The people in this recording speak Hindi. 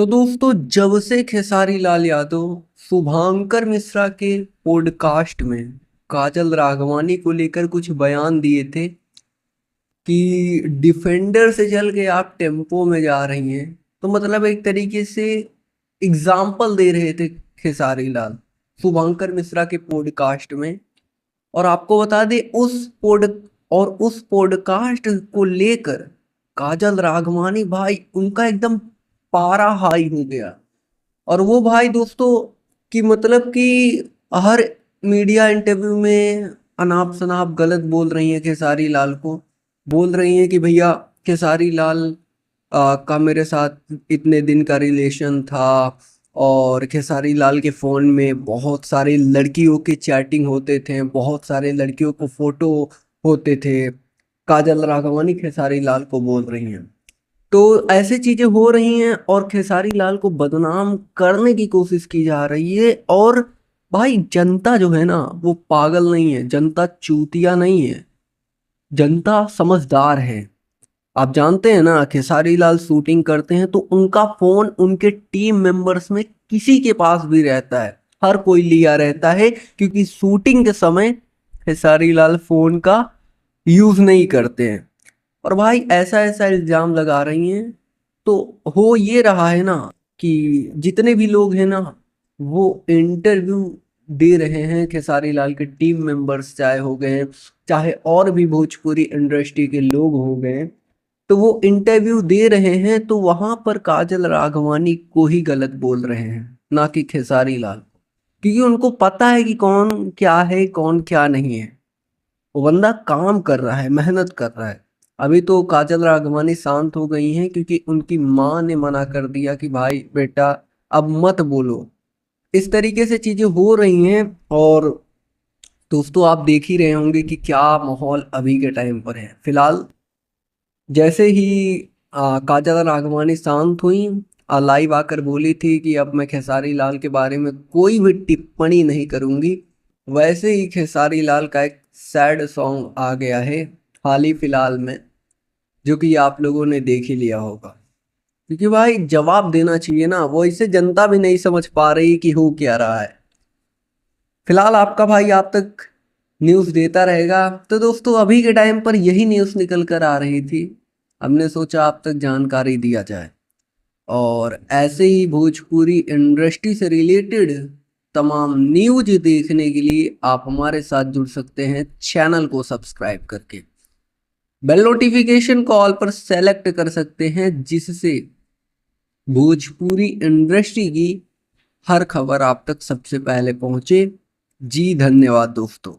तो दोस्तों, जब से खेसारी लाल यादव शुभांकर मिश्रा के पॉडकास्ट में काजल राघवानी को लेकर कुछ बयान दिए थे कि डिफेंडर से चल के आप टेम्पो में जा रही हैं, तो मतलब एक तरीके से एग्जाम्पल दे रहे थे खेसारी लाल शुभांकर मिश्रा के पॉडकास्ट में। और आपको बता दें, उस पॉडकास्ट को लेकर काजल राघवानी भाई उनका एकदम पारा हाई हो गया। और वो भाई दोस्तों कि मतलब कि हर मीडिया इंटरव्यू में अनाप शनाप गलत बोल रही हैं खेसारी लाल को। बोल रही हैं कि भैया खेसारी लाल का मेरे साथ इतने दिन का रिलेशन था, और खेसारी लाल के फ़ोन में बहुत सारी लड़कियों के चैटिंग होते थे, बहुत सारे लड़कियों को फोटो होते थे। काजल राघवानी खेसारी लाल को बोल रही हैं। तो ऐसे चीजें हो रही हैं और खेसारी लाल को बदनाम करने की कोशिश की जा रही है। और भाई जनता जो है ना, वो पागल नहीं है, जनता चूतिया नहीं है, जनता समझदार है। आप जानते हैं ना, खेसारी लाल शूटिंग करते हैं तो उनका फोन उनके टीम मेंबर्स में किसी के पास भी रहता है, हर कोई लिया रहता है, क्योंकि शूटिंग के समय खेसारी लाल फोन का यूज नहीं करते हैं। और भाई ऐसा ऐसा इल्जाम लगा रही हैं। तो हो ये रहा है ना कि जितने भी लोग हैं ना, वो इंटरव्यू दे रहे हैं खेसारी लाल के टीम मेंबर्स, चाहे हो गए, चाहे और भी भोजपुरी इंडस्ट्री के लोग हो गए, तो वो इंटरव्यू दे रहे हैं तो वहां पर काजल राघवानी को ही गलत बोल रहे हैं, ना कि खेसारी लाल को। क्योंकि उनको पता है कि कौन क्या है, कौन क्या नहीं है। वो बंदा काम कर रहा है, मेहनत कर रहा है। अभी तो काजल राघवानी शांत हो गई हैं क्योंकि उनकी माँ ने मना कर दिया कि भाई बेटा अब मत बोलो। इस तरीके से चीजें हो रही हैं। और दोस्तों, आप देख ही रहे होंगे कि क्या माहौल अभी के टाइम पर है। फिलहाल जैसे ही काजल राघवानी शांत हुई, लाइव आकर बोली थी कि अब मैं खेसारी लाल के बारे में कोई भी टिप्पणी नहीं करूंगी, वैसे ही खेसारी लाल का एक सैड सॉन्ग आ गया है हाल ही फिलहाल में, जो कि आप लोगों ने देख ही लिया होगा। क्योंकि भाई जवाब देना चाहिए ना, वो इसे जनता भी नहीं समझ पा रही कि हो क्या रहा है। फिलहाल आपका भाई आप तक न्यूज़ देता रहेगा। तो दोस्तों, अभी के टाइम पर यही न्यूज़ निकल कर आ रही थी, हमने सोचा आप तक जानकारी दिया जाए। और ऐसे ही भोजपुरी इंडस्ट्री से रिलेटेड तमाम न्यूज देखने के लिए आप हमारे साथ जुड़ सकते हैं चैनल को सब्सक्राइब करके। बेल नोटिफिकेशन को ऑल पर सेलेक्ट कर सकते हैं, जिससे भोजपुरी इंडस्ट्री की हर खबर आप तक सबसे पहले पहुंचे। जी धन्यवाद दोस्तों।